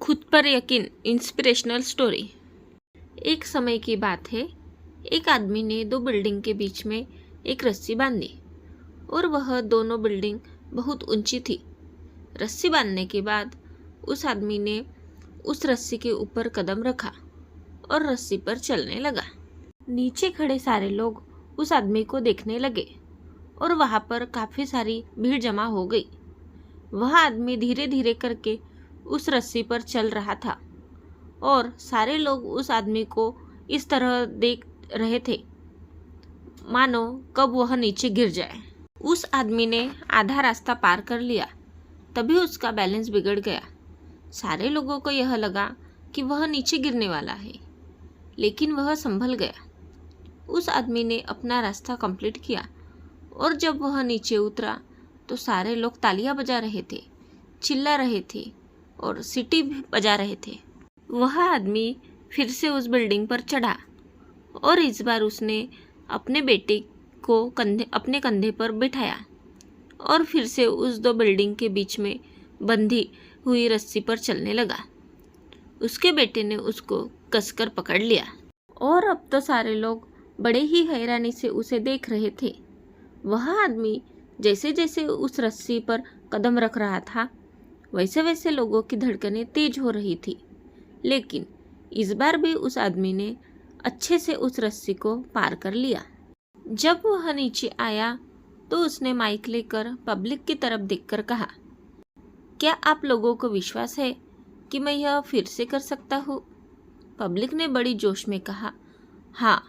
खुद पर यकीन इंस्पिरेशनल स्टोरी। एक समय की बात है, एक आदमी ने दो बिल्डिंग के बीच में एक रस्सी बांधी और वह दोनों बिल्डिंग बहुत ऊंची थी। रस्सी बांधने के बाद उस आदमी ने उस रस्सी के ऊपर कदम रखा और रस्सी पर चलने लगा। नीचे खड़े सारे लोग उस आदमी को देखने लगे और वहाँ पर काफ़ी सारी भीड़ जमा हो गई। वह आदमी धीरे धीरे करके उस रस्सी पर चल रहा था और सारे लोग उस आदमी को इस तरह देख रहे थे मानो कब वह नीचे गिर जाए। उस आदमी ने आधा रास्ता पार कर लिया, तभी उसका बैलेंस बिगड़ गया। सारे लोगों को यह लगा कि वह नीचे गिरने वाला है, लेकिन वह संभल गया। उस आदमी ने अपना रास्ता कंप्लीट किया और जब वह नीचे उतरा तो सारे लोग तालियां बजा रहे थे, चिल्ला रहे थे और सीटी भी बजा रहे थे। वह आदमी फिर से उस बिल्डिंग पर चढ़ा और इस बार उसने अपने बेटे को अपने कंधे पर बिठाया और फिर से उस दो बिल्डिंग के बीच में बंधी हुई रस्सी पर चलने लगा। उसके बेटे ने उसको कसकर पकड़ लिया और अब तो सारे लोग बड़े ही हैरानी से उसे देख रहे थे। वह आदमी जैसे जैसे उस रस्सी पर कदम रख रहा था, वैसे वैसे लोगों की धड़कनें तेज हो रही थी, लेकिन इस बार भी उस आदमी ने अच्छे से उस रस्सी को पार कर लिया। जब वह नीचे आया तो उसने माइक लेकर पब्लिक की तरफ देखकर कहा, क्या आप लोगों को विश्वास है कि मैं यह फिर से कर सकता हूँ? पब्लिक ने बड़ी जोश में कहा, हाँ।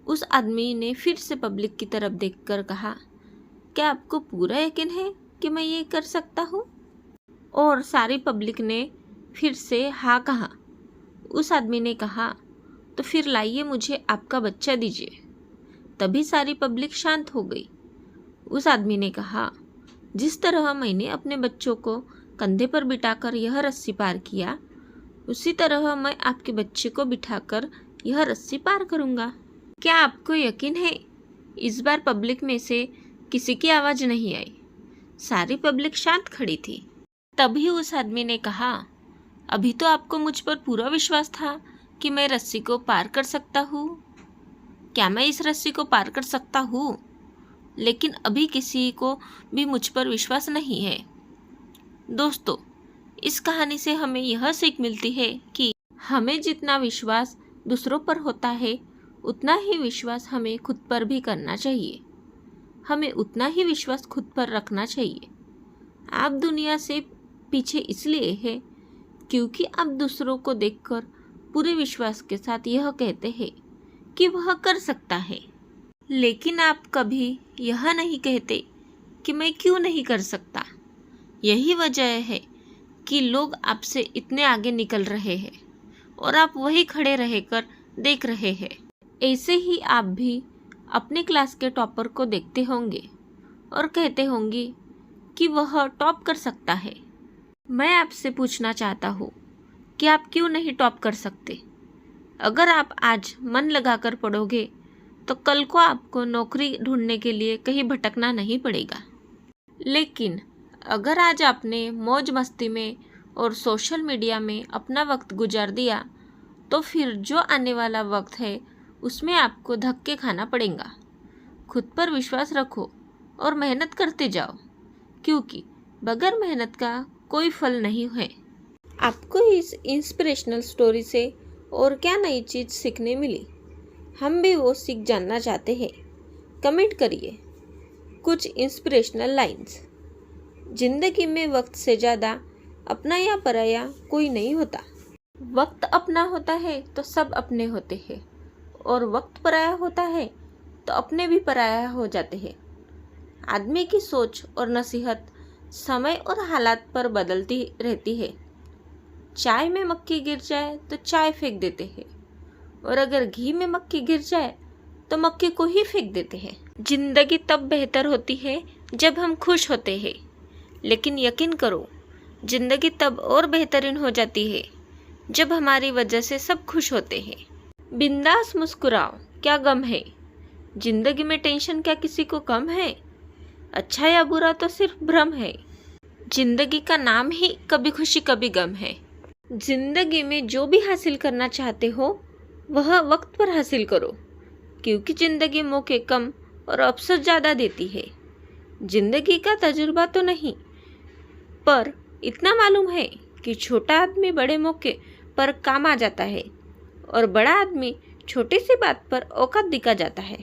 उस आदमी ने फिर से पब्लिक की तरफ देखकर कहा, क्या आपको पूरा यकीन है कि मैं ये कर सकता हूँ? और सारी पब्लिक ने फिर से हाँ कहा। उस आदमी ने कहा, तो फिर लाइए मुझे आपका बच्चा दीजिए। तभी सारी पब्लिक शांत हो गई। उस आदमी ने कहा, जिस तरह मैंने अपने बच्चों को कंधे पर बिठाकर यह रस्सी पार किया, उसी तरह मैं आपके बच्चे को बिठाकर यह रस्सी पार करूँगा। क्या आपको यकीन है? इस बार पब्लिक में से किसी की आवाज़ नहीं आई। सारी पब्लिक शांत खड़ी थी। तभी उस आदमी ने कहा, अभी तो आपको मुझ पर पूरा विश्वास था कि मैं रस्सी को पार कर सकता हूँ। क्या मैं इस रस्सी को पार कर सकता हूँ? लेकिन अभी किसी को भी मुझ पर विश्वास नहीं है। दोस्तों, इस कहानी से हमें यह सीख मिलती है कि हमें जितना विश्वास दूसरों पर होता है, उतना ही विश्वास हमें खुद पर भी करना चाहिए। हमें उतना ही विश्वास खुद पर रखना चाहिए। आप दुनिया से पीछे इसलिए है क्योंकि आप दूसरों को देखकर पूरे विश्वास के साथ यह कहते हैं कि वह कर सकता है, लेकिन आप कभी यह नहीं कहते कि मैं क्यों नहीं कर सकता। यही वजह है कि लोग आपसे इतने आगे निकल रहे हैं और आप वही खड़े रहकर देख रहे हैं। ऐसे ही आप भी अपने क्लास के टॉपर को देखते होंगे और कहते होंगे कि वह टॉप कर सकता है। मैं आपसे पूछना चाहता हूँ कि आप क्यों नहीं टॉप कर सकते? अगर आप आज मन लगाकर पढ़ोगे तो कल को आपको नौकरी ढूंढने के लिए कहीं भटकना नहीं पड़ेगा। लेकिन अगर आज आपने मौज मस्ती में और सोशल मीडिया में अपना वक्त गुजार दिया, तो फिर जो आने वाला वक्त है उसमें आपको धक्के खाना पड़ेगा। खुद पर विश्वास रखो और मेहनत करते जाओ, क्योंकि बगैर मेहनत का कोई फल नहीं है। आपको इस इंस्पिरेशनल स्टोरी से और क्या नई चीज़ सीखने मिली? हम भी वो सीख जानना चाहते हैं। कमेंट करिए कुछ इंस्पिरेशनल लाइंस। जिंदगी में वक्त से ज़्यादा अपना या पराया कोई नहीं होता। वक्त अपना होता है तो सब अपने होते हैं, और वक्त पराया होता है तो अपने भी पराया हो जाते हैं। आदमी की सोच और नसीहत समय और हालात पर बदलती रहती है। चाय में मक्खी गिर जाए तो चाय फेंक देते हैं, और अगर घी में मक्खी गिर जाए तो मक्खी को ही फेंक देते हैं। जिंदगी तब बेहतर होती है जब हम खुश होते हैं, लेकिन यकीन करो जिंदगी तब और बेहतरीन हो जाती है जब हमारी वजह से सब खुश होते हैं। बिंदास मुस्कुराओ, क्या गम है? जिंदगी में टेंशन क्या किसी को कम है? अच्छा या बुरा तो सिर्फ भ्रम है। जिंदगी का नाम ही कभी खुशी कभी गम है। जिंदगी में जो भी हासिल करना चाहते हो वह वक्त पर हासिल करो, क्योंकि जिंदगी मौके कम और अवसर ज़्यादा देती है। जिंदगी का तजुर्बा तो नहीं, पर इतना मालूम है कि छोटा आदमी बड़े मौके पर काम आ जाता है और बड़ा आदमी छोटी सी बात पर औकात दिखा जाता है।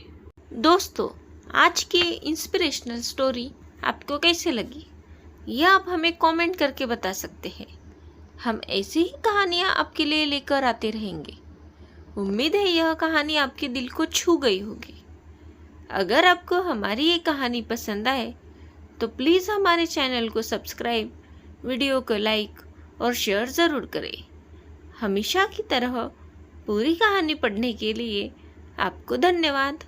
दोस्तों, आज की इंस्पिरेशनल स्टोरी आपको कैसे लगी, यह आप हमें कमेंट करके बता सकते हैं। हम ऐसी ही कहानियाँ आपके लिए लेकर आते रहेंगे। उम्मीद है यह कहानी आपके दिल को छू गई होगी। अगर आपको हमारी ये कहानी पसंद आए तो प्लीज़ हमारे चैनल को सब्सक्राइब, वीडियो को लाइक और शेयर ज़रूर करें। हमेशा की तरह पूरी कहानी पढ़ने के लिए आपको धन्यवाद।